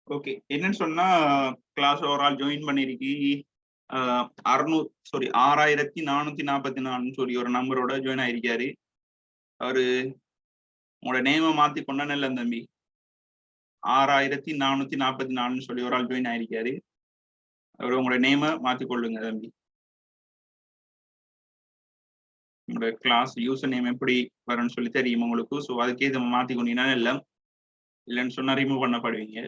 Okay. என்னன்னு சொன்னா class overall join பண்ணிருக்கி 6444 சொல்லி ஒரு நம்பரோட ஜாயின் ஆயிருக்காரு. அவரு உங்களோட நேம மாத்தி கொண்டானல்ல தம்பி. 6444 சொல்லி ஒரு ஆள் ஜாயின் ஆயிருக்காரு. அவரு உங்களோட நேம மாத்தி கொள்ளுங்க தம்பி. உங்களோட கிளாஸ் யூசர் நேம் எப்படி வரும்னு சொல்லி தெரியும் உங்களுக்கு. ஸோ அதுக்கே இதை மாத்தி கொண்டீங்கன்னா இல்லைன்னு சொன்னா ரிமூவ் பண்ணப்படுவீங்க.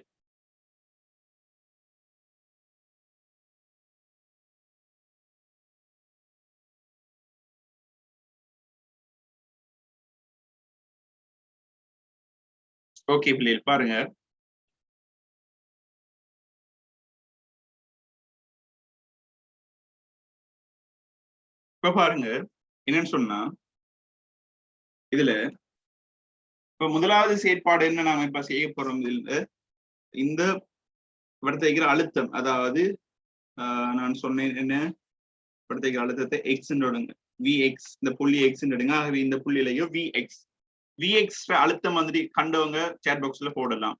ஓகே பிள்ளைகள் பாருங்க. இப்ப பாருங்க என்னன்னு சொன்னா இதுல இப்ப முதலாவது செயற்பாடு என்ன நாம இப்ப செய்ய போறோம். இந்த படுத்திக்கிற அழுத்தம், அதாவது நான் சொன்னேன் என்ன படுத்திக்கிற அழுத்தத்தை எக்ஸ் எடுங்க, விஎக்ஸ், இந்த புள்ளி எக்ஸ் எடுங்க. ஆகவே இந்த புள்ளியிலையும் விஎக்ஸ் அழுத்தம் வந்துட்டு கண்டவங்க சேட் பாக்ஸ்ல போடலாம்.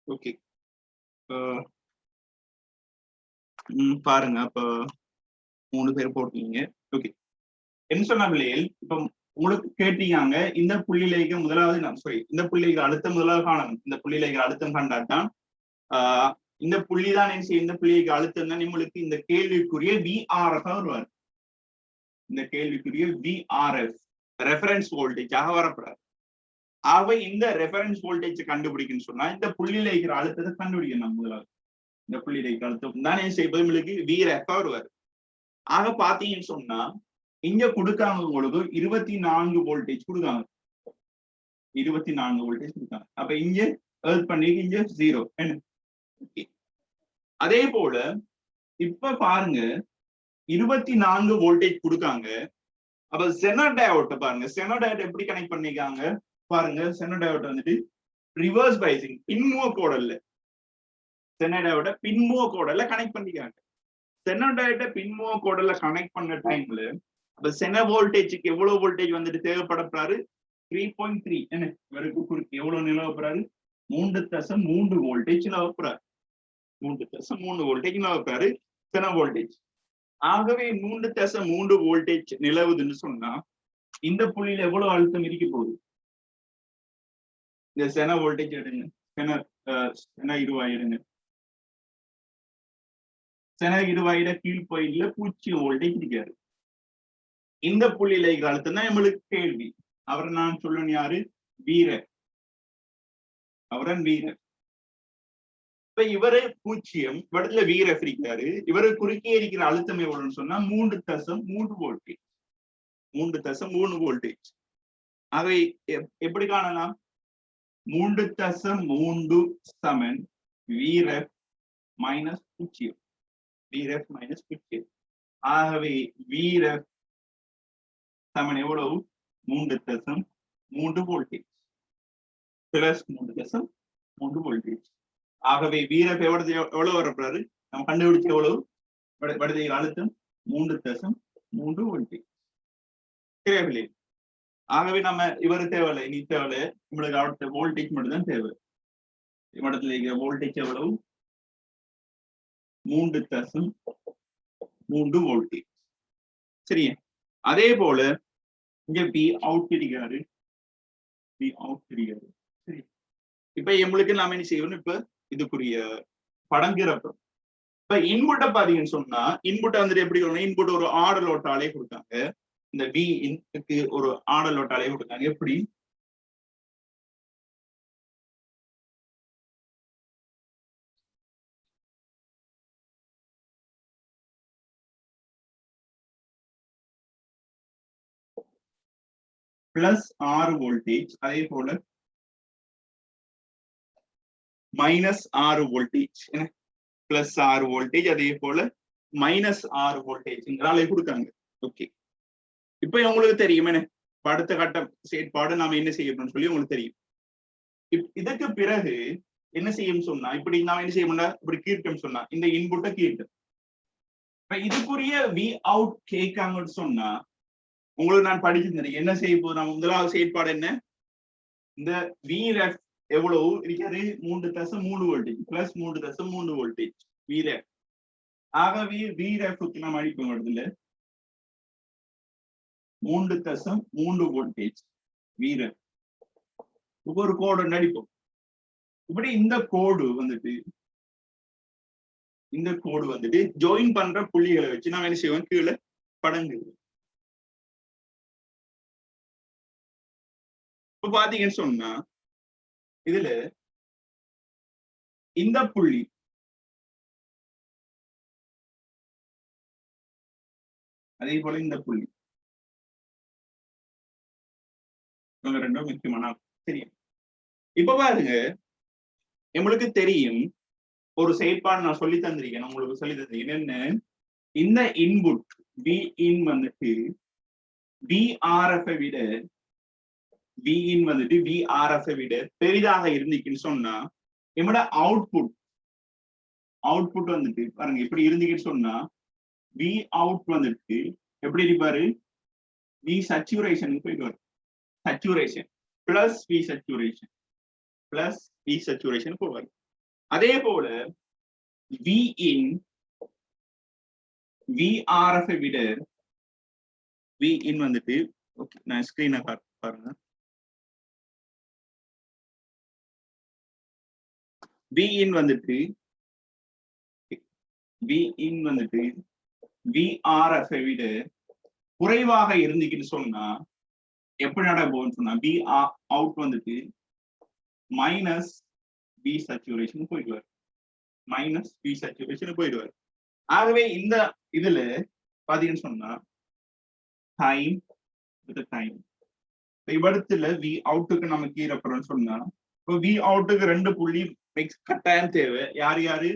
ஓகே பாருங்க. அப்ப 3 பேர் போட்டீங்க. ஓகே, என்ன சொன்ன பிள்ளைகள் இப்ப உங்களுக்கு கேட்டீங்க இந்த புள்ளியிலேக்கு முதலாவது இந்த புள்ளிக்கு அழுத்தம் முதலாவது காணணும். இந்த புள்ளியிலேக்கு அழுத்தம் கண்டாதான் இந்த புள்ளி தான் என்ன செய்யும், இந்த புள்ளிக்கு அழுத்தம் தான் நம்மளுக்கு இந்த கேள்விக்குரிய விஆர்எஃப் வருவார். இந்த கேள்விக்குரிய விஆர்எஃப் ரெஃபரன்ஸ் வோல்டேஜாக வரப்படாது. ஆகவே இந்த ரெஃபரன்ஸ் வோல்டேஜ் கண்டுபிடிக்கணும்னு சொன்னா இந்த புள்ளியில இருக்கிற அழுத்தத்தை கண்டுபிடிக்கணும். முதலாவது இந்த புள்ளியில இருக்கிற அழுத்தம் தானே செய்வது நம்மளுக்கு விஆர்எஃப் வருவார். ஆக பாத்தீங்கன்னு சொன்னா இங்க கொடுக்காங்க உங்களுக்கு 24 வோல்டேஜ் கொடுக்காங்க, 24 வோல்டேஜ் கொடுக்காங்க. அப்ப இங்க ஏர்த் பண்ணி இங்க 0 என்ன. அதே போல இப்ப பாருங்க 24 வோல்டேஜ் கொடுக்காங்க. அப்ப செனர் டயோட பாருங்க, செனர் டயோட் எப்படி கனெக்ட் பண்ணிருக்காங்க பாருங்க. செனர் டயோட் வந்துட்டு ரிவர்ஸ் பைசிங் பின்முக கோடல்ல, செனர் டயோட பின்முக கோடல்ல கனெக்ட் பண்ணிருக்காங்க. செனர் டயோட பின்முக கோடல்ல கனெக்ட் பண்ண டைம்ல அப்ப சென வோல்டேஜுக்கு எவ்வளவு வோல்டேஜ் வந்துட்டு தேவைப்படப்படுறாரு, 3.3 என்ன இவருக்கு எவ்வளவு நிலவப்படுறாரு, 3.3 வோல்டேஜ் நிலவப்படுறாரு, 3.3 வோல்டேஜ் நிலவப்படுறாரு சென வோல்டேஜ். ஆகவே 3.3 வோல்டேஜ் நிலவுதுன்னு சொன்னா இந்த புள்ளியில எவ்வளவு அழுத்தம் இருக்க போகுது. இந்த சென வோல்டேஜ் எடுங்க, சென 20 எடுங்க. சென 20 கீழ் பாயிண்ட்ல 0 வோல்டேஜ் இருக்காரு. இந்த புள்ளியில இருக்கிற அழுத்தம் தான் நம்மளுக்கு கேள்வி. அவரை நான் சொல்லணும் யாரு, வீரர், அவரன் வீரர். இப்ப இவரு 0 இடத்துல வீரர் இருக்காரு. இவரு குறுக்கே இருக்கிற அழுத்தம் எவ்வளவுன்னு சொன்னா 3.3 வோல்டேஜ், 3.3 வோல்டேஜ். ஆகவே எப்படி காணலாம், 3.3 சமன் வீரர் மைனஸ் 0, வீரர் மைனஸ் 0. ஆகவே வீரர் சமன் எவ்வளவு, 3.3 வோல்டேஜ் பிளஸ் 3.3 வோல்டேஜ். ஆகவே வீரர் எவ்வளவு வரப்படுறாரு, நம்ம கண்டுபிடிச்ச எவ்வளவு வடதை அழுத்தம் 3.3 வோல்டேஜ். சரியா? ஆகவே நம்ம இவரு தேவையில்லை, நீ தேவையில்லை, நம்மளுக்கு அடுத்த வோல்டேஜ் மட்டும் தான் தேவை. இடத்துல இருக்கிற வோல்டேஜ் எவ்வளவு, 3.3 வோல்டேஜ். சரியா? அதே போல இங்க பி அவுட் இருக்காரு, பி அவுட் இருக்காரு. சரி, இப்ப எங்களுக்கு நாம என்ன செய்யணும், இப்ப இதுக்குரிய படங்கிறப்ப இப்ப இன்புட்டை பாத்தீங்கன்னு சொன்னா இன்புட்டை வந்துட்டு எப்படி இன்புட் ஒரு ஆர்டர் ஓட்டாலே கொடுத்தாங்க. இந்த வி இன்க்கு ஒரு ஆடலோட்டாலே கொடுத்தாங்க. எப்படி பிளஸ் 6 வோல்டேஜ், அதே போல மைனஸ் 6 வோல்டேஜ், பிளஸ் 6 வோல்டேஜ், அதே போல மைனஸ் 6 வோல்டேஜ் கொடுத்தாங்க. ஓகே, இப்ப உங்களுக்கு தெரியும் என்ன அடுத்த கட்ட செயற்பாடு நாம என்ன செய்யணும்னு சொல்லி உங்களுக்கு தெரியும். இதுக்கு பிறகு என்ன செய்யும் சொன்னா, இப்படி நாம என்ன செய்யணும்னா இப்படி கீழ்ட்டும் சொன்னா இந்த இன்புட்டை கீழ்ட்டும். இப்ப இதுக்குரிய வி அவுட் கேட்காங்கன்னு சொன்னா உங்களுக்கு நான் படிச்சிருந்தேன் என்ன செய்ய போது. நம்ம முதலாவது செயற்பாடு என்ன, இந்த வி ரெஃப் எவ்வளவு இருக்கிறது 3.3 voltage plus 3.3 voltage we ref. ஆகவே வி ரெஃப்க்கு நம்ம அடிப்போம் இடத்துல 3.3 வோல்டேஜ் வி ரெஃப். ஒரு கோடு அடிப்போம். இப்படி இந்த கோடு வந்துட்டு ஜாயின் பண்ற புள்ளிகளை வச்சு நான் என்ன செய்வேன் கீழே படங்கு. இப்ப பாத்தீங்கன்னு சொன்னா இதுல இந்த புள்ளி அதே போல இந்த புள்ளி ரெண்டும் முக்கியமான தெரியும். இப்ப பாருங்க, நம்மளுக்கு தெரியும் ஒரு செயற்பாடு நான் சொல்லி தந்திருக்கேன், உங்களுக்கு சொல்லி தந்திருக்கேன் என்ன, இந்த இன்புட் வி இன் வந்துட்டு விஆர்எஃப் விட வி இன் வந்துட்டு விஆர்எஃப் விட பெரிதாக இருந்துச்சுன்னு சொன்னா நம்மளோட அவுட்புட் வந்துட்டு பாருங்க இப்படி இருந்துச்சுன்னு சொன்னா வி அவுட் வந்துட்டு எப்படி இருப்பாரு, வி சச்சுரேஷனுக்கு போயிட்டு வரும். saturation plus V saturation போவார். அதே போல V in VRF விட V in வந்துட்டு ஓகே நான் ஸ்கிரீனை பாருங்க. V in வந்துட்டு VRF விட குறைவாக இருந்துச்சுன்னு சொன்னா எப்படி நட போகும்னு சொன்னா பி அவுட் வந்துட்டு மைனஸ் பி சச்சுரேஷன் போயிடுவார். ஆகவே இந்த இதுல பாத்தீங்கன்னு சொன்னா டைம் இவ்விடத்துல வி அவுட்டுக்கு நம்ம கீழே சொன்னா இப்போ வி அவுட்டுக்கு 2 புள்ளி கட்டாயம் தேவை. யாரு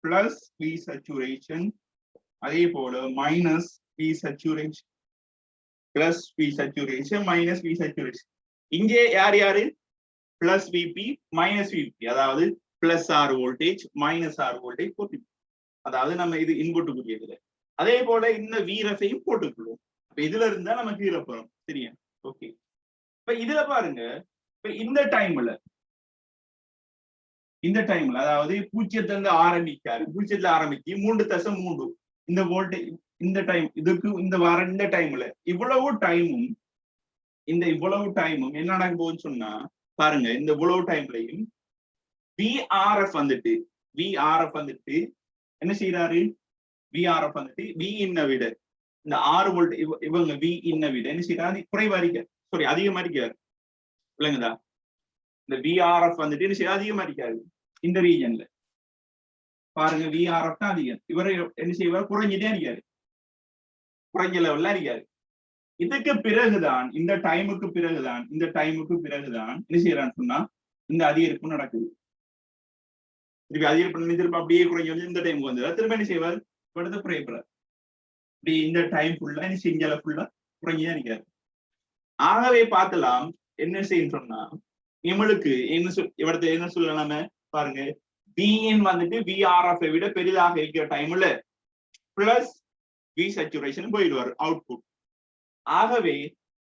பிளஸ் வி சச்சுரேஷன் அதே போல minus V saturation plus V saturation minus V saturation. இங்கே யாரு பிளஸ் விபி மைனஸ் விபி, அதாவது பிளஸ் 6 வோல்டேஜ் மைனஸ் 6 வோல்டேஜ் போட்டு, அதாவது நம்ம இது இன்புட்டுக்குரியதுல. அதே போல இந்த வீரஃபையும் போட்டுக்கொள்வோம். இப்ப இதுல இருந்தா நம்ம கீழே போறோம் சரியா. ஓகே, இப்ப இதுல பாருங்க, இப்ப இந்த டைம்ல அதாவது 0ல இருந்து ஆரம்பிக்காரு, 0ல ஆரம்பிச்சு 3.3 இந்த வோல்டேஜ் இந்த டைம் இதுக்கு இந்த வர இந்த டைம்ல இவ்வளவு டைமும் என்ன நடக்க போகுதுன்னு சொன்னா பாருங்க, இந்த இவ்வளவு டைம்லையும் விஆர்எஃப் வந்துட்டு என்ன செய்யறாரு, விஆர்எஃப் வந்துட்டு வி இன்ன விட இந்த 6 வோல்ட் இவங்க வி இன்ன விட என்ன செய்யறாரு குறைவா இருக்க அதிகமா இருக்காரு இல்லைங்கதா. இந்த விஆர்எஃப் வந்துட்டு என்ன செய்ய அதிகமா இருக்காரு இந்த ரீஜன்ல பாருங்க, விஆர்எஃப் தான் அதிகம், இவரை என்ன செய்வார் குறைஞ்சிட்டே இருக்காரு, குறைஞ்ச லெவல்ல இருக்காரு. இதுக்கு பிறகுதான் இந்த டைமுக்கு பிறகுதான் என்ன செய்யறான்னு சொன்னா இந்த அதிகரிப்பு நடக்குது. திருப்பி அதிகரிப்பு அப்படியே குறைஞ்சு வந்து இந்த டைமுக்கு வந்து திரும்ப என்ன செய்வார் படுத்த குறையப்படுறார். இப்படி இந்த டைம் ஃபுல்லா என்ன செஞ்சால ஃபுல்லா குறைஞ்சுதான் இருக்காரு. ஆகவே பார்க்கலாம் என்ன செய்யும் சொன்னா நம்மளுக்கு என்ன சொல்லலாம பாருங்க, பிஎன் வந்துட்டு விஆர்எஃப் விட பெரிதாக இருக்கிற டைம்ல பிளஸ் வி சச்சுரேஷன் போயிடுவார் அவுட்புட். ஆகவே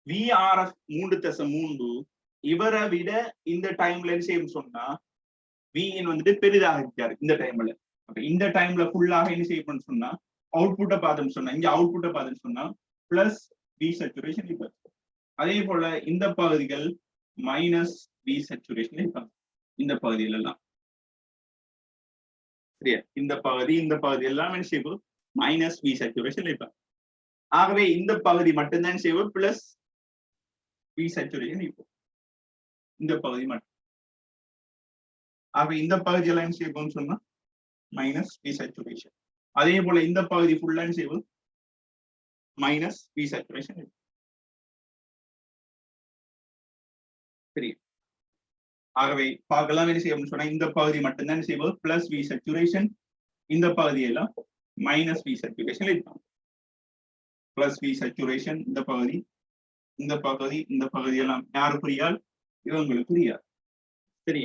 விஆர்எஃப் 3.3 இவரை விட இந்த டைம்ல என்ன செய்யும் சொன்னா விஎன் வந்துட்டு பெரிதாக இருக்காரு இந்த டைம்ல. அப்ப இந்த டைம்ல ஃபுல்லாக என்ன செய்யணும்னு சொன்னா அவுட்புட்டை பார்த்தோம்னு சொன்னா இங்க அவுட்புட்டை பார்த்தோம்னு சொன்னா பிளஸ் வி சச்சுரேஷன் இருப்பாரு. அதே போல இந்த பகுதிகள் மைனஸ் வி சச்சுரேஷன் இருப்பாங்க இந்த பகுதியில எல்லாம் சரியா. இந்த பகுதி எல்லாம் என்ன செய்யும் மைனஸ் வி சச்சுரேஷன் இருப்பாங்க. ஆகவே இந்த பகுதி மட்டும்தான் செய்வோம் பிளஸ் வி சேச்சுரேஷன் இப்போ இந்த பகுதி மட்டும். ஆகவே இந்த பகுதி எல்லாம் செய்வோம்னு சொன்னா மைனஸ் வி சேச்சுரேஷன். அதே போல இந்த பகுதி ஃபுல்லா செய்வோம் மைனஸ் வி சேச்சுரேஷன். சரி, ஆகவே பார்க்கலாம் என்ன செய்யணும்னு சொன்னா இந்த பகுதி மட்டும்தான் செய்வோம் பிளஸ் வி சேச்சுரேஷன், இந்த பகுதியெல்லாம் மைனஸ் வி சேச்சுரேஷன் இருக்கும். பிளஸ் வி சேச்சுரேஷன் இந்த பகுதி, இந்த பகுதி, இந்த பகுதியெல்லாம் யாரு புரியால்? இவங்களுக்கு புரியாது. சரி,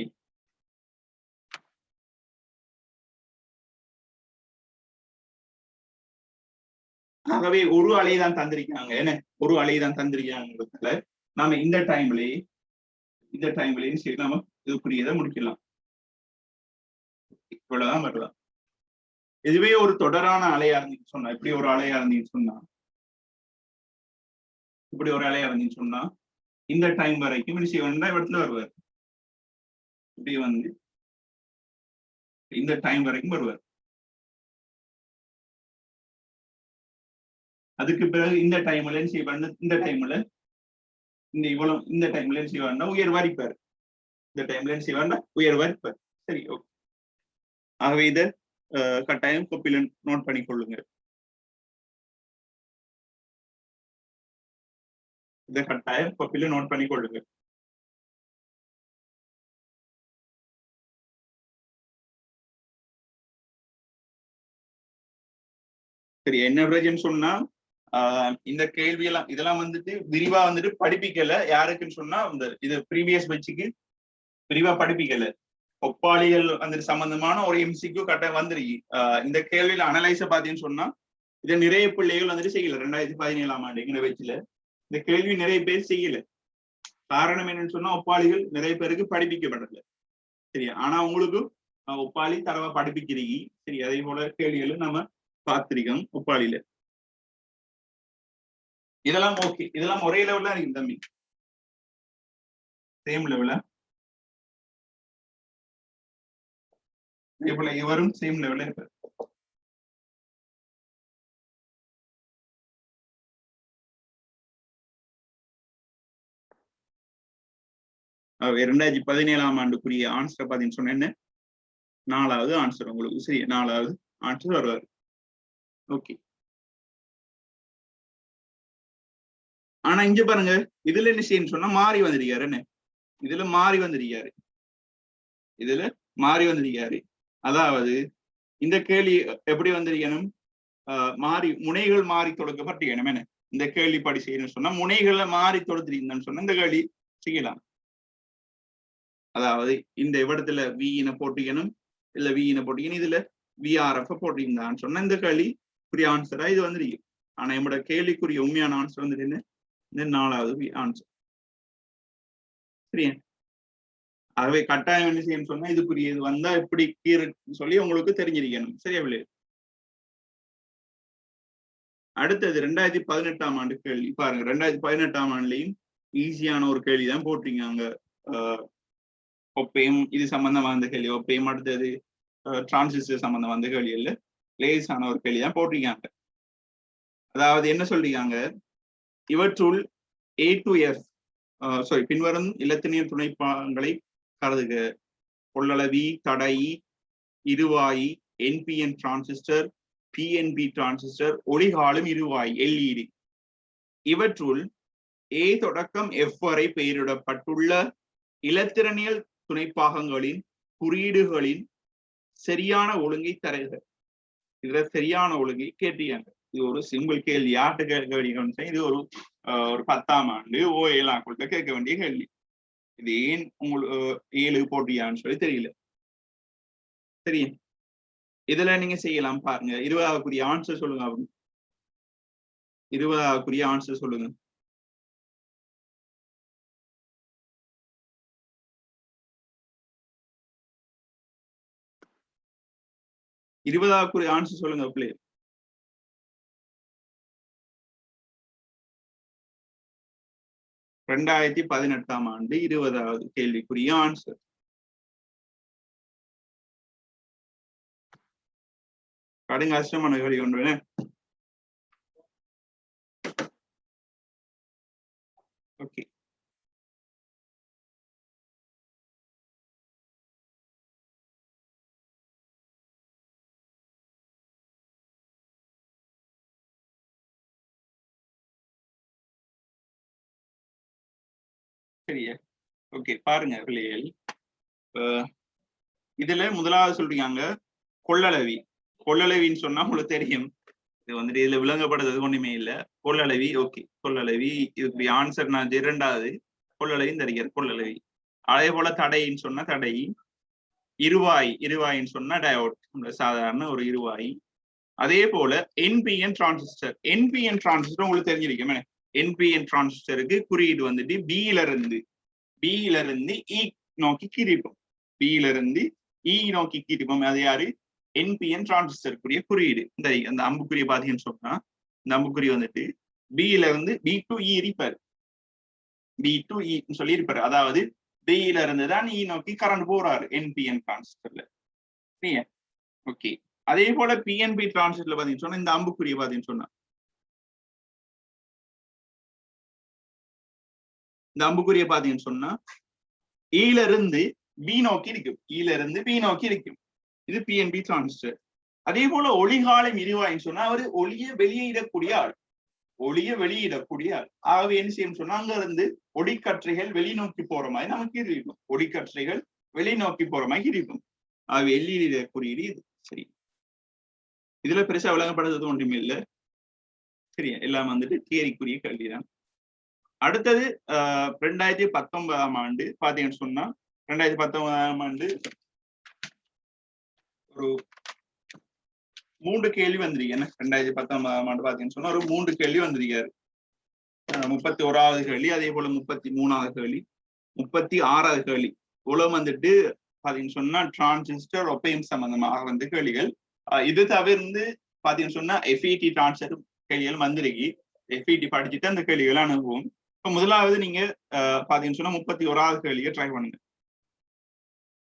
ஆகவே ஒரு அலை தான் தந்திருக்காங்க. என்ன ஒரு அலை தான் தந்திருக்காங்கிறதுல நாம இந்த டைம்லயே சரி நாம இதுக்குரியதை முடிக்கலாம். இவ்வளவுதான் வரலாம். இதுவே ஒரு தொடரான அலையா இருந்துச்சு சொன்னா, இப்படி ஒரு அலையா இருந்துச்சு சொன்னா, இப்படி ஒரு அலையா இருந்துச்சு சொன்னா இந்த டைம் வரைக்கும் என்ன செய்ய வேண்டாம் இடத்துல வருவார். இப்படி வந்து இந்த டைம் வரைக்கும் வருவார். அதுக்கு பிறகு இந்த டைம்ல என்ன செய்ய வேண்டாம், இந்த டைம்ல இந்த இவ்வளவு இந்த டைம்ல என்ன செய்ய வேண்டாம் உயர் வாரிப்பார். இந்த டைம்ல என்ன செய்ய வேண்டாம் உயர் வாரிப்பார். சரி, ஓகே. ஆகவே இதை கட்டாயம் கோப்பில நோட் பண்ணி கொள்ளுங்க. இதை கட்டாயம் கோப்பில நோட் பண்ணி கொள்ளுங்க. சரி, என்ன பிரச்சனை சொன்னா இந்த கேள்வி எல்லாம் இதெல்லாம் வந்துட்டு விரிவா வந்துட்டு படிப்பிக்கல. யாருக்குன்னு சொன்னா இந்த இது ப்ரீவியஸ் பேட்சுக்கு விரிவா படிப்பிக்கல. ஒப்பாளிகள் வந்துட்டு சம்பந்தமான ஒரு எம்சிக்கு கட்டாயம் வந்துருக்கு. இந்த கேள்வியில அனலைஸ பாத்தீங்கன்னு சொன்னா இதை நிறைய பிள்ளைகள் வந்துட்டு செய்யல. 2017ஆம் ஆண்டு எங்க வச்சுல இந்த கேள்வி நிறைய பேர் செய்யல. காரணம் என்னன்னு சொன்னா ஒப்பாளிகள் நிறைய பேருக்கு படிப்பிக்கப்படல. சரியா, ஆனா உங்களுக்கு ஒப்பாளி தரவா படிப்பிக்கிறீங்க. சரி, அதே போல கேள்விகளும் நம்ம பார்த்திருக்கோம் ஒப்பாளியில. இதெல்லாம் ஓகே, இதெல்லாம் ஒரே லெவல்ல இருக்கு தம்பி, சேம் லெவல்ல. இதே போல இவரும் சேம் லெவல்ல இருப்பார். அவர் 2017ஆம் ஆண்டுக்குரிய ஆன்சர் பாத்தீங்கன்னு சொன்ன என்ன 4வது ஆன்சர் உங்களுக்கு. சரி, 4வது ஆன்சர் வருவார். ஓகே, ஆனா இங்க பாருங்க இதுல என்ன செய்யணும்னு சொன்னா மாறி வந்திருக்காரு. என்ன இதுல மாறி வந்திருக்காரு, இதுல மாறி வந்திருக்காரு. அதாவது இந்த கேள்வி எப்படி வந்திருக்கணும், மாறி முனைகள் மாறி தொடுக்கப்பட்டிருக்கணும். என்ன இந்த கேள்வி படி செய்யணும்னு சொன்னா முனைகள்ல மாறி தொடுத்திருக்கீங்கன்னு சொன்னா இந்த கேள்வி செய்யலாம். அதாவது இந்த இடத்துல வியின போட்டிக்கணும், இல்ல வியின போட்டிக்கணும், இதுல விஆர்எஃப் போட்டிருந்தான்னு சொன்னா இந்த கேள்வி புரிய ஆன்சரா இது வந்துருக்கு. ஆனா நம்மளோட கேள்விக்குரிய உண்மையான ஆன்சர் வந்துட்டு என்ன, இந்த 4வது ஆன்சர். சரியா, ஆகவே கட்டாயம் என்ன செய்யணும்னு சொன்னா இதுக்குரிய இது வந்தா எப்படி கீறுன்னு சொல்லி உங்களுக்கு தெரிஞ்சிருக்கணும். சரியா பிள்ளை? அடுத்தது 2018ஆம் ஆண்டு கேள்வி பாருங்க. 2018ஆம் ஆண்டுலயும் ஈஸியான ஒரு கேள்விதான் போட்டிருக்காங்க. ஒப்பையும் இது சம்பந்தமா வந்த கேள்வி, ஒப்பையும் அடுத்தது டிரான்சிஸ்டர் சம்பந்தமா வந்த கேள்வி இல்ல, லேசான ஒரு கேள்வி தான் போட்டிருக்காங்க. அதாவது என்ன சொல்லிருக்காங்க, இவற்றுள் A to F பின்வரும் இலத்தினிய துணைப்பாகங்களை கருதுக. கொள்ளளவி, தடை, இருவாயி, என்பிஎன் டிரான்சிஸ்டர், பிஎன்பி டிரான்சிஸ்டர், ஒளிகாலும் இருவாய் எல்இடி. இவற்றுள் A தொடக்கம் F வரை பெயரிடப்பட்டுள்ள இலத்திரனியல் துணைப்பாகங்களின் குறியீடுகளின் சரியான ஒழுங்கை தருக. இதுல சரியான ஒழுங்கை கேட்டீங்க. இது ஒரு சிம்பிள் கேள்வி. யார்கிட்ட கேட்க வேண்டிய, இது ஒரு 10ஆம் ஆண்டு ஓஏலாம் கொடுத்த கேட்க வேண்டிய கேள்வி. இது ஏன் உங்களுக்கு 7 போட்டியான்னு சொல்லி தெரியல. சரி, இதுல நீங்க செய்யலாம் பாருங்க. 20ஆவதுக்குரிய ஆன்சர் சொல்லுங்க. 20ஆவதுக்குரிய ஆன்சர் சொல்லுங்க. இருபதாவுக்குரிய ஆன்சர் சொல்லுங்க பிள்ளை. ரெண்டாயிரத்தி 18ஆம் ஆண்டு 20வது கேள்விக்குரிய ஆன்சர். கடுங்க கஷ்டமான கேள்வி ஒன்று. சரியா? ஓகே, பாருங்க பிள்ளைகள். இதுல முதலாவது சொல்றீங்க கொள்ளளவி. கொள்ளளவின்னு சொன்னா உங்களுக்கு தெரியும். இது வந்துட்டு இதுல விளங்கப்படுறது ஒண்ணுமே இல்ல. கொள்ளளவி. ஓகே, கொள்ளளவி. இதுக்கு ஆன்சர் நான் இரண்டாவது கொள்ளளவின்னு தருகிறேன். கொள்ளளவி. அதே போல தடைன்னு சொன்னா தடை. இருவாய். இருவாயின்னு சொன்னா டயோட். சாதாரண ஒரு இருவாய். அதே போல என்பிஎன் டிரான்சிஸ்டர். என்பிஎன் டிரான்சிஸ்டர் உங்களுக்கு தெரிஞ்சிருக்கும். என்பிஎன் டிரான்சிஸ்டருக்கு குறியீடு வந்துட்டு பியில இருந்து இ நோக்கி கிரிப்போம். பியில இருந்து இ நோக்கி கிரிப்போம். அது யாரு? என்பிஎன் டிரான்சிஸ்டருக்குரிய குறியீடு. இந்த அந்த அம்புக்குரிய பாத்தீங்கன்னு சொன்னா இந்த அம்புக்குறி வந்துட்டு பியில இருந்து பி டு இ இருப்பாரு. பி டு இ சொல்லி இருப்பாரு. அதாவது பியில இருந்து தான் இ நோக்கி கரண்ட் போறாரு என்பிஎன் டிரான்சிஸ்டர்ல. ஓகே, அதே போல பிஎன்பி டிரான்சிஸ்டர்ல பாத்தீங்கன்னு சொன்னா இந்த அம்புக்குரிய பாத்தீங்கன்னு சொன்னா இந்த அம்புக்குரிய பாத்தீங்கன்னு சொன்னா ஈல இருந்து பி நோக்கி இருக்கும். ஈல இருந்து பி நோக்கி இருக்கும். இது பிஎன்பி டிரான்சிஸ்டர். அதே போல ஒளிகாலம் இருவாயின்னு சொன்னா அவரு ஒளிய வெளியிடக்கூடிய ஆள். ஒளிய வெளியிடக்கூடிய ஆள். ஆகவே என்ன செய்யும் சொன்னா அங்க இருந்து ஒளிக்கற்றைகள் வெளிநோக்கி போற மாதிரி நமக்கு இருக்கும். ஒளிக்கற்றைகள் வெளிநோக்கி போற மாதிரி இருக்கும். ஆகவே எல்இடி குறியீடு இது. சரி, இதுல பெருசா விளங்கப்படுறது ஒன்றுமே இல்லை. சரியா? எல்லாம் வந்துட்டு தியரிக்குரிய கேள்விதான். அடுத்தது 2019ஆம் ஆண்டு பாத்தீங்கன்னு சொன்னா 2019ஆம் ஆண்டு ஒரு 3 கேள்வி வந்திருக்கேன். 2019ஆம் ஆண்டு பாத்தீங்கன்னு சொன்னா ஒரு 3 கேள்வி வந்திருக்காரு. 31வது கேள்வி, அதே போல 33வது கேள்வி, 36வது கேள்வி. இவ்வளவு வந்துட்டு பாத்தீங்கன்னு சொன்னா டிரான்சிஸ்டர் ஒப்பையும் சம்பந்தமாக வந்து கேள்விகள். இது தவிர்த்து பாத்தீங்கன்னு சொன்னா எஃப்இடி டிரான்சிஸ்டர் கேள்விகள் வந்திருக்கு. எஃப்இடி படிச்சுட்டு அந்த கேள்விகளை அனுப்புவோம். இப்ப முதலாவது நீங்க பாத்தீங்கன்னு சொன்னா 31வது கேள்வியை ட்ரை பண்ணுங்க.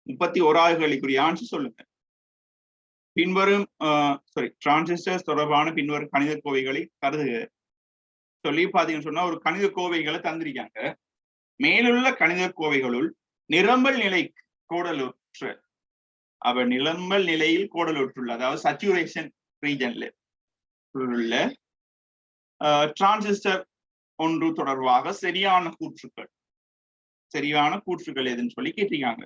31வது கேள்விக்குரிய ஆன்சர் சொல்லுங்க. பின்வரும் டிரான்சிஸ்டர்ஸ் தொடர்பான பின்வரும் கணித கோவைகளை கருதுக சொல்லி பாத்தீங்கன்னு சொன்னா ஒரு கணித கோவைகளை தந்திருக்காங்க. மேலுள்ள கணித கோவைகளுள் நிரம்பல் நிலை கோடலுற்ற நிரம்பல் நிலையில் கோடலுற்றுள்ள அதாவது சச்சுரேஷன் ரீஜன்ல உள்ள டிரான்சிஸ்டர் ஒன்று தொடர்பாக சரியான கூற்றுக்கள் எதுன்னு சொல்லி கேட்டிருக்காங்க.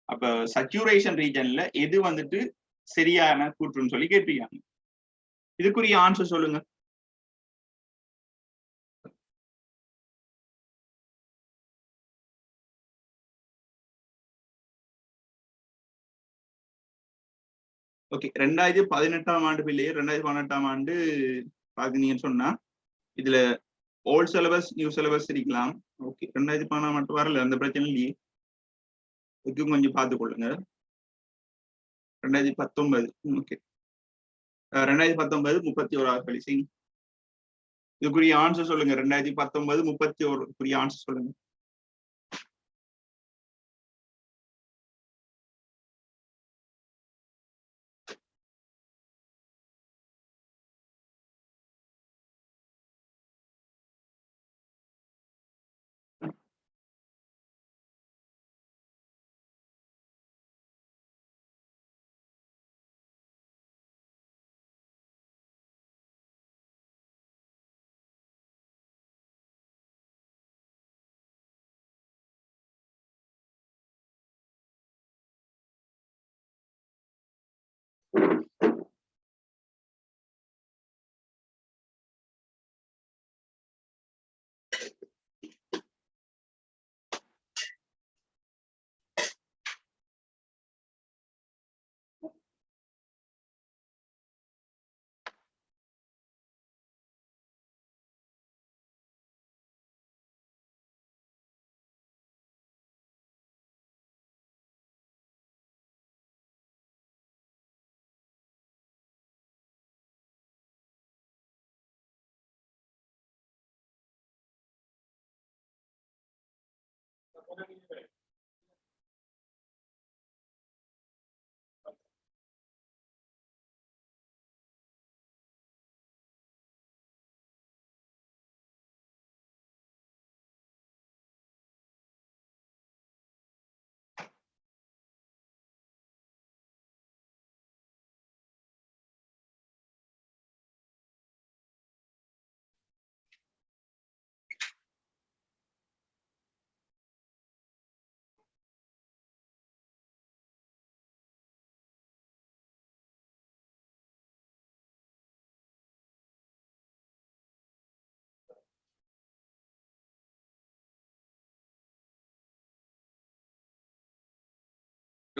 அப்ப சச்சுரேஷன் ரீஜன்ல எது வந்துட்டு சரியான கூற்றுன்னு சொல்லி கேட்டிருக்காங்க. இதுக்குரிய ஆன்சர் சொல்லுங்க. ஓகே, 2018ஆம் ஆண்டு பிள்ளையே 2018ஆம் ஆண்டு பாத்தீங்கன்னு சொன்னா இதுல ஓல்ட் சிலபஸ் நியூ சிலபஸ் இருக்கலாம். ஓகே, 2018 மட்டும் வரல, அந்த பிரச்சனை இல்லையே. இதுக்கும் கொஞ்சம் பார்த்துக் கொள்ளுங்க. 2019 ஓகே, 2019 31வது கேள்வி. இதுக்குரிய ஆன்சர் சொல்லுங்க. 2019 31 ஆன்சர் சொல்லுங்க.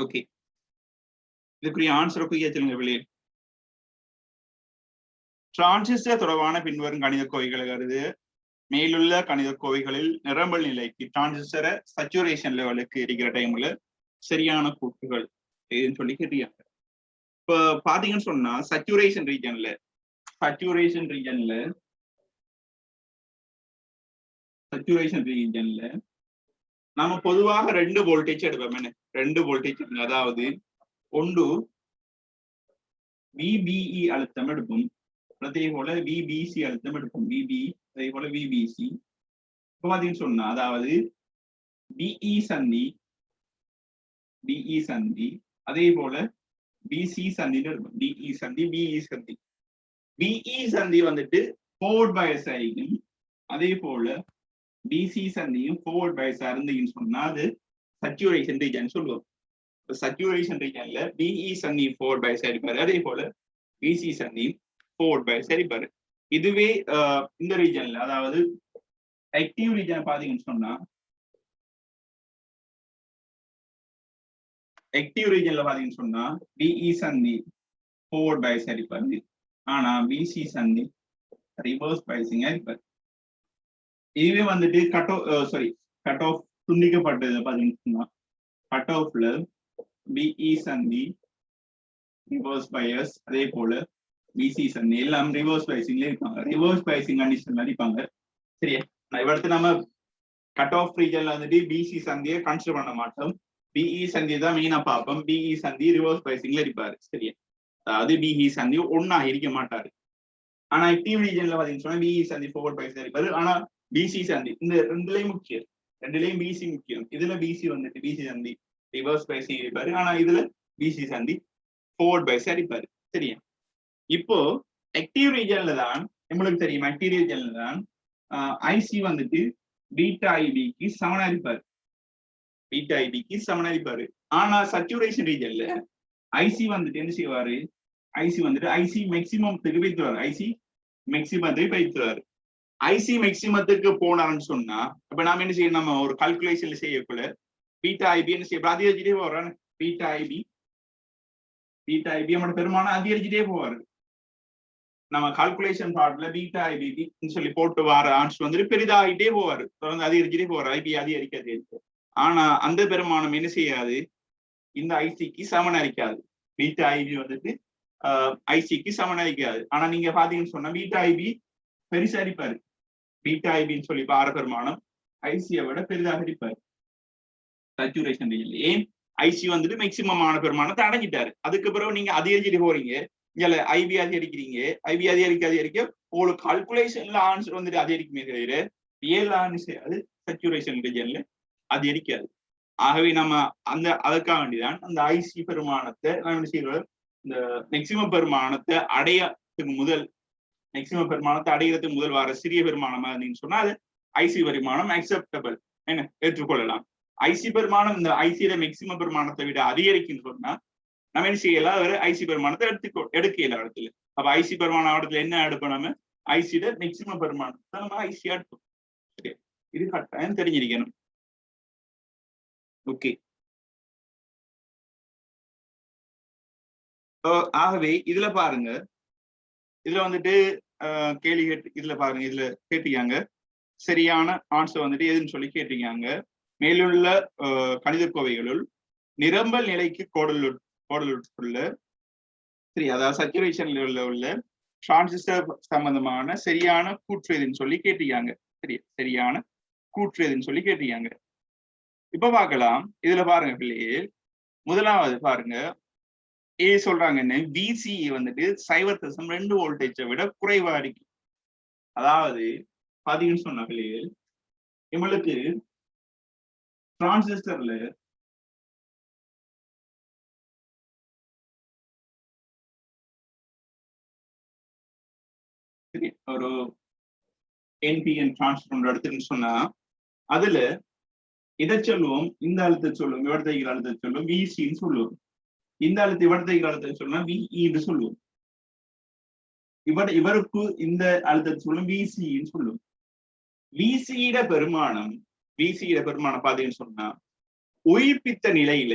ஓகே, இதுக்குரிய ஆன்சரை கையாச்சுங்க வெளியே. டிரான்சிஸ்டர் தொடர்பான பின்வரும் கணித கோவைகளை கருது. மேலுள்ள கணித கோவைகளில் நிரம்பல் நிலைக்கு டிரான்சிஸ்டரை சச்சுரேஷன் லெவலுக்கு இருக்கிற டைம்ல சரியான கூற்றுகள் எதுன்னு சொல்லி கேட்டீங்க. இப்ப பாத்தீங்கன்னு சொன்னா சச்சுரேஷன் ரீஜன்ல நாம பொதுவாக 2 வோல்டேஜ் எடுப்போம். என்ன 2 வோல்டேஜ்? அதாவது ஒன்று விபிஇ அழுத்தம் எடுக்கும், அதே போல விபிசி அழுத்தம் எடுக்கும். விபி அதே போல விபிசி. இப்ப பாத்தீங்கன்னு சொன்னா அதாவது பிஇ சந்தி அதே போல பிசி சந்தின்னு இருக்கும். டிஇ சந்தி பிஇ சந்தி. பிஇ சந்தி வந்துட்டு forward bias ஆகிக்கும். அதே போல பிசி சந்தியும் forward bias இருந்தீங்கன்னு சொன்னா அது சச்சுரேஷன் ரீஜன் சொல்லுவோம். சச்சுரேஷன் ரீஜன்ல பிஇ சந்தி forward bias இருப்பாரு, அதே போல பிசி சந்தி forward bias இருப்பாரு. இதுவே இந்த ரீஜன்ல அதாவது ஆக்டிவ் ரீஜன் பாத்தீங்கன்னு சொன்னா பிஇ சந்தி forward bias இருப்பாரு, ஆனா பிசி சந்தி ரிவர்ஸ் பைசிங் இருப்பாரு. இதுவே வந்துட்டு கட் ஆஃப் துண்டிக்கப்பட்டது பாத்தீங்கன்னா கட் ஆஃப்ல பிஇ சந்தி ரிவர்ஸ் பையஸ், அதே போல பிசி சந்தி எல்லாம் ரிவர்ஸ் பைசிங்ல இருப்பாங்க. ரிவர்ஸ் பைசிங் கண்டிஷன்ல இருப்பாங்க. சரியா? இவடுத்து நம்ம கட் ஆஃப் ரீஜன்ல வந்துட்டு பிசி சந்தியை கன்சிடர் பண்ண மாட்டோம். பிஇ சந்தி தான் மெயினா பார்ப்போம். பிஇ சந்தி ரிவர்ஸ் பைசிங்ல இருப்பாரு. சரியா? அதாவது பிஇ சந்தி ஒன்னா இருக்க மாட்டாரு. ஆனா ஆக்டிவ் ரீஜன்ல பாத்தீங்கன்னா பிஇ சந்தி forward bias இருப்பாரு, ஆனா பிசி சந்தி இந்த ரெண்டுலயும் முக்கியம். ரெண்டுலயும் பிசி முக்கியம். இதுல பிசி வந்துட்டு பிசி சந்தி ரிவர்ஸ் பைசிங் இருப்பாரு, ஆனா இதுல பிசி சந்தி forward bias இருப்பாரு. சரியா? இப்போ ஆக்டிவ் ரீஜன்ல தான் உங்களுக்கு தெரியும், ஆக்டிவ் ரீஜன்ல தான் ஐசி வந்துட்டு பீட்டா ஐபிக்கு சமனா இருப்பாரு. ஆனா சச்சுரேஷன் ரீஜன்ல ஐசி வந்துட்டு என்ன செய்வாரு? ஐசி மேக்சிமத்துக்கு வைத்துவாரு. ஐசி மேக்சிமத்துக்கு போனான்னு சொன்னா அப்ப நாம என்ன செய்யணும்? நம்ம ஒரு கால்குலேஷன்ல செய்யக்குள்ள பீட்டா ஐபி என்ன செய்ய அதிகரிச்சுட்டே போறான்னு பீட்டா ஐபி நம்மளோட பெருமானம் அதிகரிச்சுட்டே போவாரு. நம்ம கால்குலேஷன் பார்ட்ல பீட்டா ஐபி சொல்லி போட்டு வர ஆன்சர் வந்துட்டு பெரிதாகிட்டே போவாரு, தொடர்ந்து அதிகரிச்சுட்டே போவாரு. ஐபி அதிகரிக்க. ஆனா அந்த பெருமானம் என்ன செய்யாது? இந்த ஐசிக்கு சமனரிக்காது. பீட்டா ஐபி வந்துட்டு ஐசிக்கு சமனரிக்காது. ஆனா நீங்க பாத்தீங்கன்னு சொன்னா பீட்டா ஐபி பெருசா இருப்பாரு. பீட்டா ஐபின்னு சொல்லி பார பெருமானம் ஐசியை விட பெரிதாக இருப்பாரு சச்சுரேஷன் ரீஜன்ல. ஏன்? ஐசி வந்துட்டு மேக்சிமம் ஆன பெருமானத்தை அடைஞ்சிட்டாரு. அதுக்கு பிறகு நீங்க அதிகரிச்சுட்டு போறீங்க, இங்க ஐபி அதிகரிக்கிறீங்க. ஐபி அதிகரிக்க உங்களுக்கு கால்குலேஷன்ல ஆன்சர் வந்துட்டு அதிகரிக்குமே தவிர ரியல் ஆன்சர் அது சச்சுரேஷன் ரீஜன்ல அதிகரிக்காது. ஆகவே நம்ம அதற்காக வேண்டிதான் அந்த ஐசி பெருமானத்தை நம்ம என்ன செய்யறோம்? இந்த மேக்சிமம் பெருமானத்தை அடையறதுக்கு முதல் வர சிறிய பெருமானமா இருந்தீங்கன்னு சொன்னா அது ஐசி பெருமானம் அக்செப்டபிள், என்ன ஏற்றுக்கொள்ளலாம். ஐசி பெருமானம் இந்த ஐசியில மேக்சிமம் பெருமானத்தை விட அதிகரிக்குன்னு சொன்னா நம்ம என்ன செய்யலாம்? ஒரு ஐசி பெருமானத்தை எடுக்கல இடத்துல. அப்ப ஐசி பெருமான இடத்துல என்ன எடுப்போம்? நம்ம ஐசியோட மேக்சிமம் பெருமானத்தை நம்ம ஐசியா எடுப்போம். இது கட்டாயம் தெரிஞ்சிருக்கணும். ஓகே, ஆகவே இதுல பாருங்க, இதுல வந்துட்டு கேள்வி இதுல பாருங்க, இதுல கேட்டிருக்காங்க சரியான ஆன்சர் வந்துட்டு எதுன்னு சொல்லி கேட்டிருக்காங்க. மேலுள்ள கணித கோவைகளுள் நிரம்பல் நிலைக்கு கோடலுள்ள சரி, அதாவது சச்சுரேஷன் லெவல்ல உள்ள டிரான்சிஸ்டர் சம்பந்தமான சரியான கூற்று எதுன்னு சொல்லி கேட்டிருக்காங்க. சரியான கூற்று எதுன்னு சொல்லி கேட்டிருக்காங்க. இப்ப பார்க்கலாம். இதுல பாருங்க பிள்ளையே, முதலாவது பாருங்க சொல்றாங்க என்ன? பிசி வந்துட்டு 0.2 வோல்டேஜை விட குறைவா இருக்கு. அதாவது பாத்தீங்கன்னு சொன்ன பிள்ளையே, நம்மளுக்கு டிரான்சிஸ்டர்ல ஒரு என்பிஎன் டிரான்சிஸ்டர் எடுத்துன்னு சொன்னா அதுல இதை சொல்லுவோம், இந்த அழுத்த சொல்லுவோம், இவர்த்தைகிற அழுத்த சொல்லுவோம் விசின்னு சொல்லுவோம். இந்த அழுத்த இவர்த்தைகிற அழுத்த சொல்லலாம் விஇன்னு சொல்லுவோம். இவருக்கு இந்த அழுத்த சொல்லுவோம் விசின்னு சொல்லுவோம். விசியிட பெருமானம் பாத்தீங்கன்னு சொன்னா உயிர்ப்பித்த நிலையில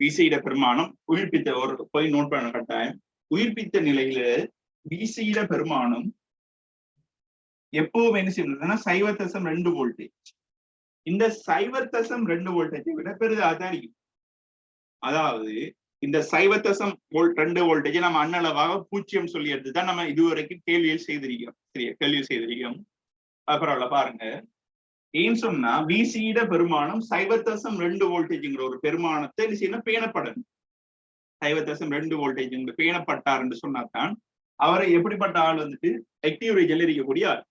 விசியிட பெருமானம் உயிர்ப்பித்த ஒரு போய் நோட் பண்ண கட்டாயம். உயிர்ப்பித்த நிலையில விசியிட பெருமானம் எப்பவும் என்ன செய்யறதுன்னா 0.2 வோல்டேஜ். இந்த 0.2 வோல்டேஜை விட பெரிதாக தான் இருக்கும். அதாவது இந்த 0.2 வோல்டேஜை நம்ம அண்ணளவாக 0 சொல்லி எடுத்துதான் நம்ம இதுவரைக்கும் கேள்வியில் செய்திருக்கோம். சரியா, கேள்வியில் செய்திருக்கோம். அப்புறம் பாருங்க, ஏன்னு சொன்னா விசியிட பெருமானம் 0.2 வோல்டேஜ்ங்கிற ஒரு பெருமானத்தை என்ன செய்யணும், பேணப்படணும். 0.2 வோல்டேஜ் பேணப்பட்டார் என்று சொன்னாதான் அவரை எப்படிப்பட்ட ஆள் வந்துட்டு ஆக்டிவ் ரீஜன்ல இருக்கக்கூடிய ஆள்,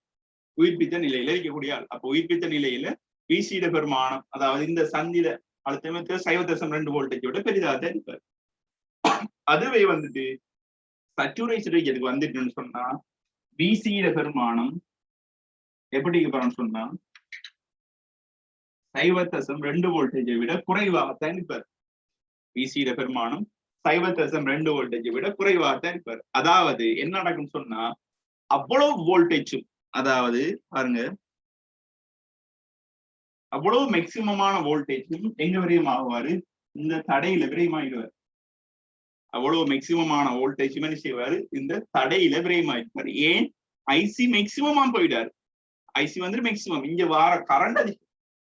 உயிர்ப்பித்த நிலையில இருக்கக்கூடிய ஆள். அப்போ உயிர்ப்பித்த நிலையில விசியிட பெருமானம் அதாவது இந்த சந்தில அழுத்தமே 0.2 வோல்டேஜோட பெரிதாக இருப்பார். அதுவே வந்துட்டு சச்சுரேஷன் ரீஜனுக்கு வந்துட்டுன்னு சொன்னா விசியிட பெருமானம் எப்படி இருப்பான்னு சொன்னா 0.2 வோல்டேஜை விட குறைவாகத்தான் இருப்பார். விசியிட பெருமானம் 0.2 வோல்டேஜை விட குறைவாகத்தான் இருப்பார். அதாவது என்ன நடக்கும் சொன்னா அவ்வளவு வோல்டேஜும், அதாவது பாருங்க, அவ்வளவு மேக்சிமமான வோல்டேஜும் எங்க விரயம் ஆகுவாரு, இந்த தடையில விரயமாயிடுவார். அவ்வளவு மேக்சிமமான வோல்டேஜ் என்ன செய்வாரு, இந்த தடையில விரயமாயிருப்பாரு. ஏன், ஐசி மேக்சிமமா போயிடாரு. ஐசி வந்து மேக்சிமம் இங்க வார கரண்ட் அதிகம்.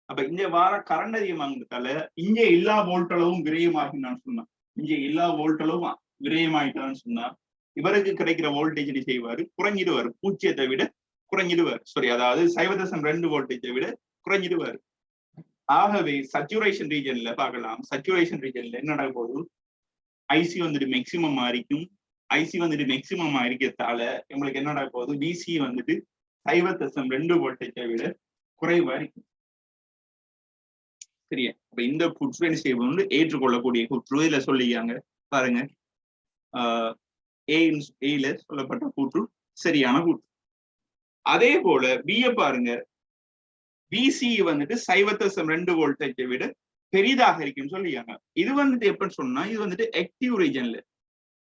அப்ப இங்க வார கரண்ட் அதிகமாகிறதால இங்க எல்லா வோல்ட் அளவும் விரயமாகினான்னு சொன்னா, இங்க எல்லா வோல்ட் அளவும் விரயமாயிட்டான்னு சொன்னா இவருக்கு கிடைக்கிற வோல்டேஜ் என்ன செய்வாரு, குறைஞ்சிடுவாரு. 0 விட குறைஞ்சிடுவார். சாரி, அதாவது 0.2 வோல்டேஜை விட குறைஞ்சிடுவாரு. ஆகவே சச்சுரேஷன் ரீஜன்ல பார்க்கலாம். சச்சுரேஷன் ரீஜன்ல என்ன நடக்க போகுது, ஐசி வந்துட்டு மேக்சிமம் இருக்கும். ஐசி வந்துட்டு மேக்சிமம் இருக்கிறதால உங்களுக்கு என்ன நடக்க போகுது, விசி வந்துட்டு 0.2 வோல்டேஜை விட குறைவா இருக்கும். சரியா, அப்ப இந்த கூற்று என்ன செய்வது வந்து ஏற்றுக்கொள்ளக்கூடிய கூற்று. இதுல சொல்லிக்காங்க பாருங்க, ஏல சொல்லப்பட்ட கூற்று சரியான கூற்று. அதே போல பிய பாருங்க, விசி வந்துட்டு 0.2 வோல்டேஜை விட பெரிதாக இருக்குன்னு சொல்லியாங்க. இது வந்துட்டு எப்பன்னு சொன்னா இது வந்துட்டு ஆக்டிவ் ரீஜன்ல,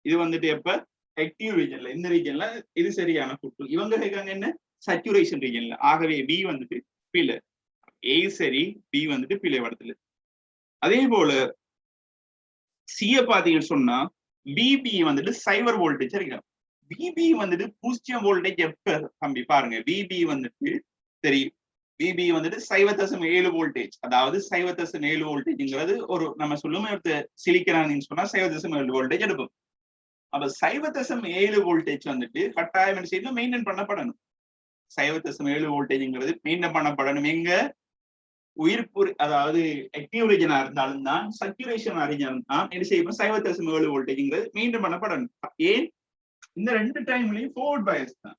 இது வந்துட்டு எப்ப ஆக்டிவ் ரீஜன்ல, இந்த ரீஜன்ல இது சரியான கூற்று. இவங்க கேட்காங்க என்ன, சச்சுரேஷன் ரீஜன்ல. ஆகவே பி வந்துட்டு பிழை, ஏ சரி, பி வந்துட்டு பிழை வடத்துல. அதே போல சிய பாத்தீங்கன்னு சொன்னா பிபி வந்துட்டு 0 வோல்டேஜ் இருக்கு. பிபி வந்துட்டு 0 வோல்டேஜ் எப்ப தம்பி பாருங்க, பிபி வந்துட்டு சரி, பிபி வந்துட்டு 0.7 வோல்டேஜ், அதாவது 0.7 வோல்டேஜ்ங்கிறது ஒரு நம்ம சொல்லுமே சிலிக்கிறான்னு சொன்னா 0.7 வோல்டேஜ் எடுப்போம். அப்ப 0.7 வோல்டேஜ் வந்துட்டு கட்டாயம் என்ன செய்யணும், மெயின்டைன் பண்ணப்படணும். 0.7 வோல்டேஜ்ங்கிறது மெயின்டைன் பண்ணப்படணும். எங்க உயிர்ப்பு, அதாவது ஆக்டிவ் ரீஜனா இருந்தாலும் தான், சர்க்குலேஷன் ரீஜன் தான் என்ன செய்யணும், 0.7 வோல்டேஜ்ங்கிறது மெயின்டைன் பண்ணப்படணும். ஏன், இந்த ரெண்டு டைம்லயும் ஃபோர்வர்ட் பயஸ் தான்,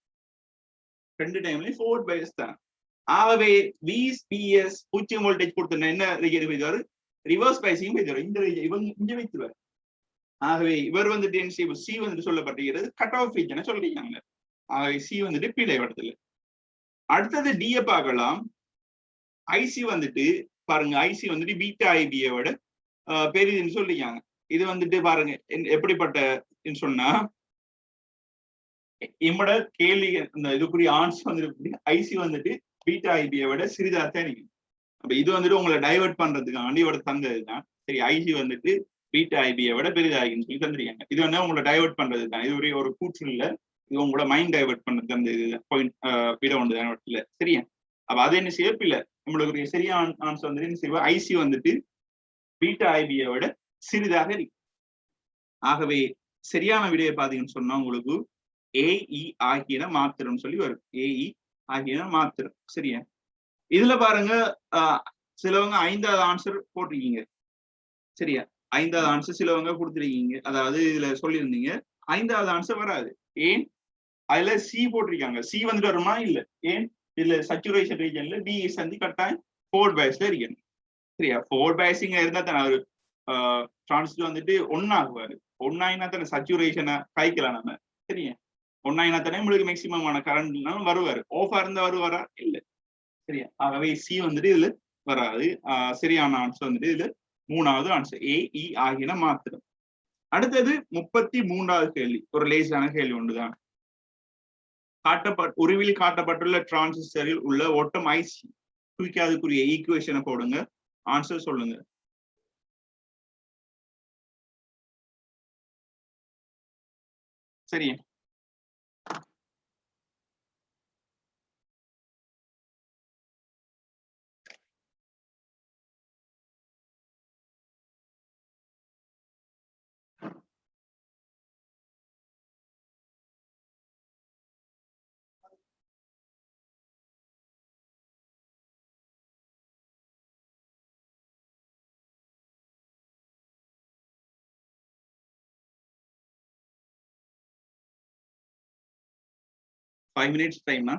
ரெண்டு டைம்லயும் ஃபோர்வர்ட் பயஸ் தான். ஆகவே விபிஎஸ் 0 வோல்டேஜ் கொடுத்தா என்ன ரீஜன் வைத்தாரு, ரிவர்ஸ் பயஸையும் வைத்தாரு. இந்த இவங்க இங்க வைத்துவார். ஆகவே இவர் வந்துட்டு என்ன செய்வோம், சி வந்துட்டு சொல்லப்பட்டிருக்கிறது கட் ஆஃப் ரீஜனை சொல்லிருக்காங்க. ஆகவே சி வந்துட்டு பிழை இடத்துல. அடுத்தது டிய பார்க்கலாம். ஐசி வந்துட்டு பாருங்க, ஐசி வந்துட்டு பீட்டா ஐபியை விட பெரிதுன்னு சொல்லிருக்காங்க. இது வந்துட்டு பாருங்க எப்படிப்பட்ட சொன்னா, நம்மட கேள்வி இந்த இதுக்குரிய ஆன்சர் வந்துட்டு ஐசி வந்துட்டு பீட்டா ஐபியை விட சிறிதாத்தான் இருக்கு. அப்ப இது வந்துட்டு உங்களை டைவெர்ட் பண்றதுக்காண்டி இவட தந்ததுதான். சரி, ஐசி வந்துட்டு பீட்டா ஐபியை விட பெரிதாகின்னு சொல்லி தந்துருக்காங்க. இது வந்து உங்களை டைவெர்ட் பண்றது தான், இது ஒரு கூற்று இல்ல, இது உங்களோட மைண்ட் டைவெர்ட் பண்றது அந்த இது பாயிண்ட் விட ஒன்று இல்ல. சரியா, அப்ப அது என்ன செய்ய இல்ல, நம்மளுக்கு சரியான ஆன்சர் வந்துட்டு என்ன செய்வோம், ஐசி வந்துட்டு பீட்டா ஐபியை விட சிறிதாக இருக்கு. ஆகவே சரியான விடையை பாத்தீங்கன்னு சொன்னா உங்களுக்கு ஏஇ ஆகியன மாத்திரம் சொல்லி வரும். ஏஇ ஆகியன மாத்திரம். சரியா, இதுல பாருங்க சிலவங்க 5வது ஆன்சர் போட்டிருக்கீங்க. சரியா, 5வது ஆன்சர் சிலவங்க கொடுத்துருக்கீங்க. அதாவது இதுல சொல்லியிருந்தீங்க 5வது ஆன்சர் வராது. ஏன், அதுல சி போட்டிருக்காங்க. சி வந்துட்டு வருமா, இல்ல. ஏன், இதுல சச்சுரேஷன் ரீஜன்ல டி சந்தி கட்டாயம் ஃபோர்வர்ட் பயஸ்ல இருக்கணும். சரியா, ஃபோர்வர்ட் பயசிங்க இருந்தா தானே அவர் டிரான்ஸ்ல வந்துட்டு ஒன்னாகுவாரு. ஒன்னாயினா தானே சச்சுரேஷனை கைக்கலாம் நம்ம. சரியா, ஒன்னாயினா தானே உங்களுக்கு மேக்சிமமான கரண்ட்னாலும் வருவாரு. ஓஃபா இருந்தா வருவாரா, இல்ல. சரியா, ஆகவே சி வந்துட்டு இதுல வராது. சரியான ஆன்சர் வந்துட்டு இதுல 3வது ஆன்சர் ஏஇ ஆகியன மாத்திரம். அடுத்தது 33வது கேள்வி, ஒரு லேசான கேள்வி ஒன்றுதான். உருவில் காட்டப்பட்டுள்ள டிரான்சிஸ்டரில் உள்ள ஓட்டம் ஐசி, அதுக்குரிய ஈக்குவேஷனை போடுங்க, ஆன்சர் சொல்லுங்க. சரி. Five minutes time.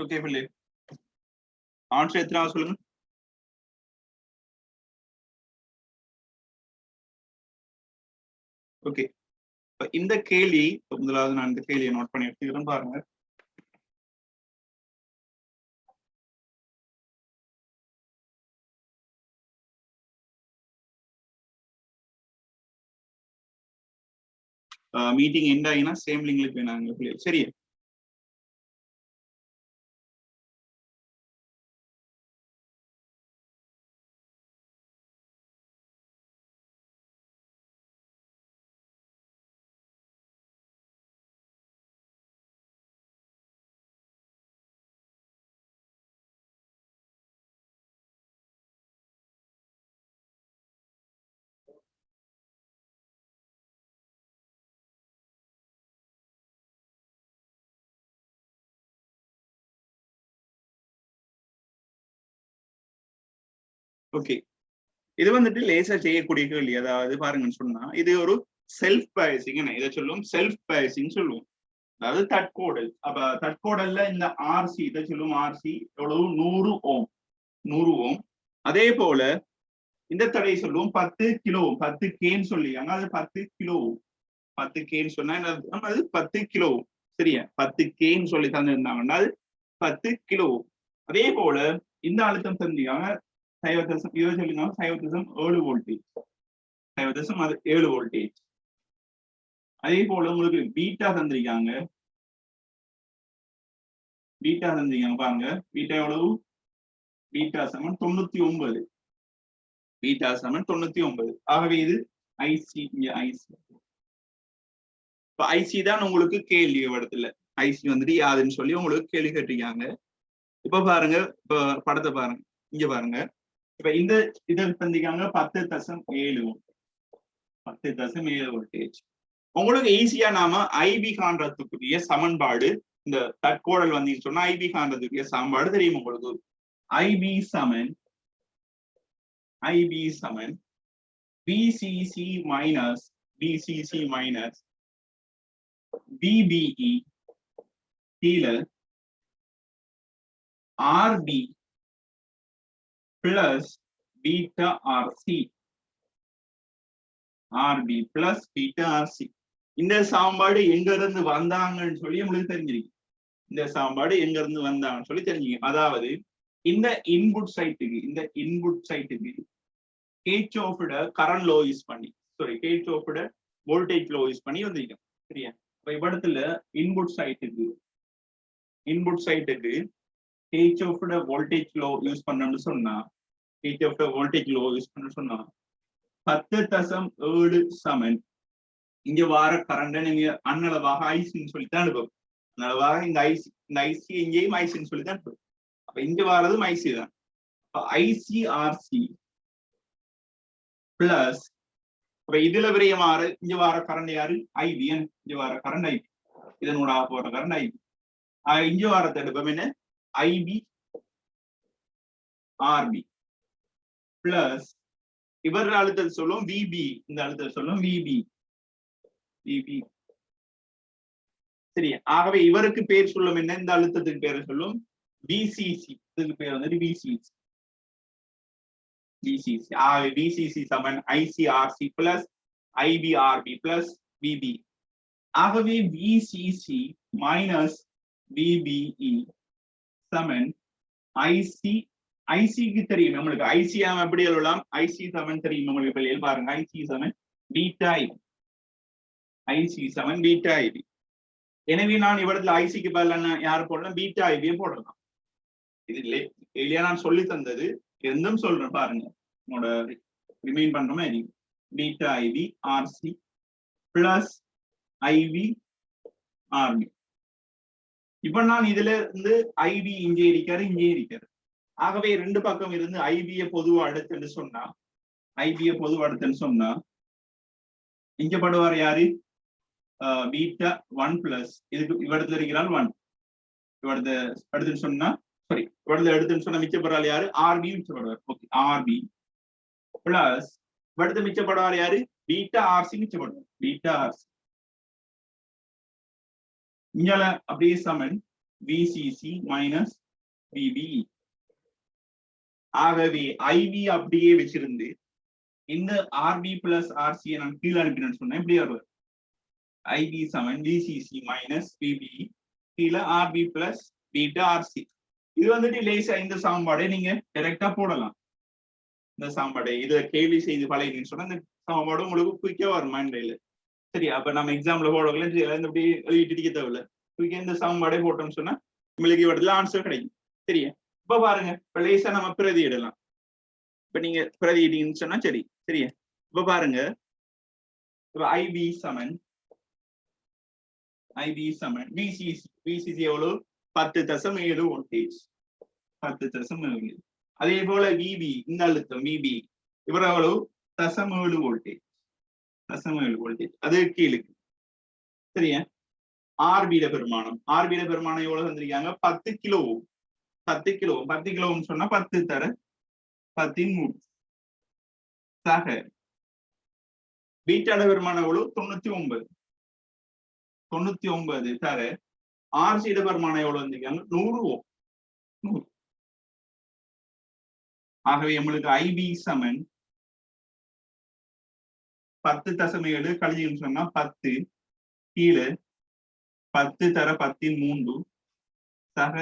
ஓகே பிள்ளை, ஆன்சர் எத்தனை சொல்லுங்க. ஓகே, இந்த கேள்வி முதலாவது நான் இந்த கேள்வியை நோட் பண்ணி எடுத்துக்கிறேன் பாருங்க. மீட்டிங் எண்ட் ஆகினா சேம் லிங்க்ல போய் நாங்க சரி. ஓகே, இது வந்துட்டு லேசா செய்யக்கூடிய கேள்வி. அதாவது பாருங்கன்னு சொன்னா இது ஒரு செல்ஃப் பயசிங். இதை சொல்லுவோம் செல்ஃப் பயசிங் சொல்லுவோம். அதாவது தட்கோடல். அப்ப தட்கோடல்ல இந்த ஆர்சி இதை சொல்லுவோம். ஆர்சி எவ்வளவு? 100 ஓம். 100 ஓம். அதே போல இந்த தடையை சொல்லுவோம் 10 கிலோ. 10 கேன்னு சொல்லியாங்க, அது 10 கிலோ. 10 கேன்னு சொன்னா அது 10 கிலோ. சரியா? 10 கேன்னு சொல்லி தந்திருந்தாங்கன்னா அது 10 கிலோ. அதே போல இந்த அழுத்தம் தந்திருக்காங்க 7 வோல்டேஜ். 7 வோல்டேஜ். அதே போல உங்களுக்கு பீட்டா தந்திருக்காங்க. பீட்டா தந்திருக்காங்க பாருங்க. பீட்டா எவ்வளவு? பீட்டா சமன் 99. பீட்டா சமன் 99. ஆகவே இது ஐசி. ஐசி இப்ப ஐசி தான் உங்களுக்கு கேள்வி இடத்துல. ஐசி வந்துட்டு யாதுன்னு சொல்லி உங்களுக்கு கேள்வி கேட்டிருக்காங்க. இப்ப பாருங்க, இப்ப படத்தை பாருங்க, இங்க பாருங்க. இப்ப இந்த இதை தந்திக்காங்க 10.7 10.7 வோல்டேஜ். உங்களுக்கு ஈஸியா நாம ஐபி காண்றதுக்குரிய சமன்பாடு, இந்த தற்கோடல் வந்தீங்கன்னு சொன்னா ஐபி காண்றதுக்குரிய சமன்பாடு தெரியும் உங்களுக்கு. ஐபி சமன் பிசிசி மைனஸ் பிபிஇ கீழே RP plus beta RC. RP plus beta RC. இந்த சாம்பாடு எங்க இருந்து வந்தாங்கன்னு சொல்லி உங்களுக்கு தெரிஞ்சிருக்கு. இந்த சாம்பாடு எங்க இருந்து வந்தாங்கன்னு சொல்லி தெரிஞ்சுங்க. அதாவது இந்த இன்புட் சைட்டுக்கு கிர்ச்சாஃபோட கரண்ட் லோ யூஸ் பண்ணி, கிர்ச்சாஃபோட வோல்டேஜ் லோ யூஸ் பண்ணி வந்திருக்கோம். சரியா? இப்ப இவ்விடத்துல இன்புட் சைட்டுக்கு கிர்ச்சாஃபோட வோல்டேஜ் லோ யூஸ் பண்ணணும்னு சொன்னா, கிர்ச்சாஃபோட வோல்டேஜ் லோ யூஸ் பண்ணணும்னு சொன்னா 10.7 சமன் இங்க வார கரண்ட நீங்க அன்னளவாக ஐசின்னு சொல்லித்தான் அனுப்பும். அன்னளவாக இந்த ஐசி இங்கேயும் ஐசின்னு சொல்லித்தான் அனுப்பும். அப்ப இங்க வாரதும் ஐசி தான். ஐசிஆர்சி பிளஸ் இதுல விரயமாறு இங்க வார கரண்ட் யாரு? ஐபி. இங்க வார கரண்ட் ஐபி, இதனோட போற கரண்ட் ஐபி. இங்க வார தடுப்பம் என்ன? ஐபி ஆர்பி பிளஸ் இவர் அழுத்தத்தை சொல்லும் விபி, இந்த அழுத்தத்தை சொல்லும் விபி. சரி, ஆகவே இவருக்கு பேர் சொல்லும் என்ன? இந்த அழுத்தத்துக்கு பேரை சொல்லும் விசிசி. இதுக்கு பேர் வந்துட்டு விசிசி. ஆகவே விசிசி சமன் ICRC plus IPRP plus VP. ஆகவே விசிசி மைனஸ் விபிஇ சமன் ஐசி. ஐசிக்கு தெரியும் நம்மளுக்கு, ஐசி எப்படி எழுதலாம்? ஐசி சமன் தெரியும் நம்மளுக்கு. வெளியில் பாருங்க, ஐசி சமன் பீட்டா ஐபி. ஐசி சமன் பீட்டா ஐபி. எனவே நான் இவ்விடத்துல ஐசிக்கு பதிலா யார் போடலாம்? பீட்டா ஐபியை போடலாம். இது இல்லையா நான் சொல்லி தந்தது, எதுவும் சொல்றேன் பாருங்க. உங்களோட ரிமைன் பண்ற மாதிரி beta IP RC plus IV RP. இப்ப நான் இதுல இருந்து ஐபி இங்கே இருக்காரு. ஆகவே ரெண்டு பக்கம் இருந்து ஐபிய பொதுவா அடுத்துன்னு சொன்னா இங்க படுவார் யாரு? பீட்டா 1 பிளஸ் இதுக்கு இவ்விடத்துல இருக்கிறாள் 1. இவ்விடத்தை அடுத்துன்னு சொன்னா இவ்விடத்துல எடுத்துன்னு சொன்னா மிச்சப்படுறாள் யாரு? ஆர்பி மிச்சப்படுவார். ஓகே, ஆர்பி பிளஸ் இவ்விடத்தை மிச்சப்படுவார் யாரு? பீட்டா ஆர்சி மிச்சப்படுவார். பீட்டா ஆர்சி இங்கால அப்படியே சமன் விசிசி மைனஸ் விபிஇ. ஆகவே ஐபி அப்படியே வச்சிருந்து இந்த ஆர்பி பிளஸ் ஆர்சியை நான் கீழே அனுப்பினேன்னு சொன்னேன். இப்படி வருவார் ஐபி சமன் விசிசி மைனஸ் விபிஇ கீழே ஆர்பி பிளஸ் பீட்டா ஆர்சி. இது வந்துட்டு லேசா இந்த சாம்பாடை நீங்க டைரக்டா போடலாம். இந்த சாம்பாடை இதுல கேள்வி செய்து பழகின்னு சொன்னா இந்த சாம்பாடு உங்களுக்கு குயிக்கா வரும் மைண்ட்ல. சரி, அப்ப நம்ம எக்ஸாம்ல போடல இப்படி எழுதிட்டு தேவையில்ல. குயிக்கா இந்த சாம்பாடை போட்டோம்னு சொன்னா உங்களுக்கு இவடத்துல ஆன்சர் கிடைக்கும். சரியா? இப்ப பாருங்க, இப்ப லேசா நம்ம பிரதியிடலாம். இப்ப நீங்க பிரதியிட்டீங்கன்னு சொன்னா சரி. சரியா? இப்ப பாருங்க, ஐபி சமன் விசிசி எவ்வளவு? 10.7 வோல்டேஜ். 10.7. அதே போல விபி, இந்த அழுத்தம் விபி இவர் எவ்வளவு? 0.7 வோல்டேஜ். 0.7 வோல்டேஜ் அது கீழுக்கு. சரியா? ஆர்பியில பெருமானம் எவ்வளவு வந்திருக்காங்க? 10 கிலோ. 10 கிலோன்னு சொன்னா 10 தர 13 சக. பீட்டாட பெருமானம் எவ்வளவு? 99 தர ஆர்சியிட பெருமானம் எவ்வளவு வந்திருக்காங்க? 100 Ω. ஆகவே நம்மளுக்கு ஐபி சமன் 10.7 கழிஞ்சுன்னு சொன்னா 10 கீழே 10 தர 13 சக